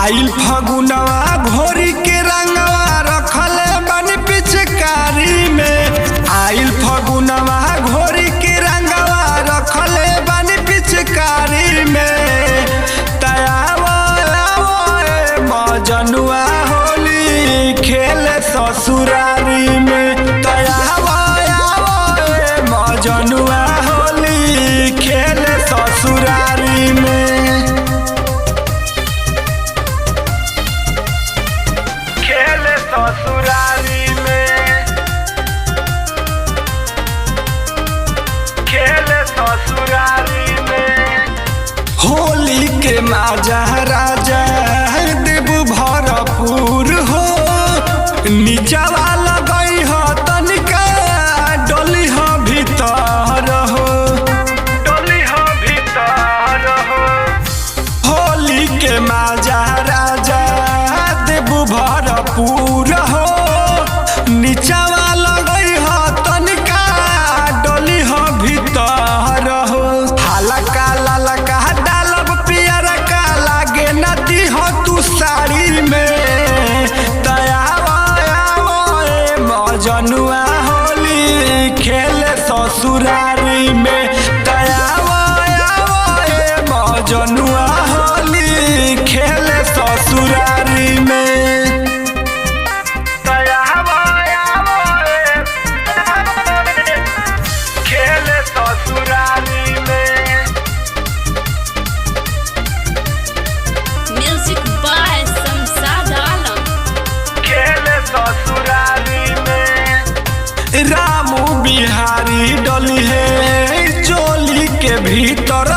आइल फगुनवा घोरी के रंगवा रखले बनी पिचकारी में। आइल फगुनवा घोरी के रंगवा रखले बनी पिचकारी में। तयावो मजनुआ होली खेले ससुरारी में। तयावो मजनुआ होली खेले ससुरारी में। ससुरारी में खेले ससुरारी में। होली के माजा राजा देव भरपूर हो। नीचा वाला गई हो तनिका डोली हो भीतर हो। डोली हो भीतर हो। होली के माजा राजा देव भरपूर हो। नीचा वाला गई हो तनिका डोली हो भीतर हो। हल्का ललका डालब पियर का लागे नदी हो तू साड़ी में। तयावो मजनुआ होली खेले ससुरारी में। तयावो मजनुआ होली खेले ससुरारी में। Music by Samsad Alam. खेले ससुरारी में। रामू बिहारी डली है चोली के भीतर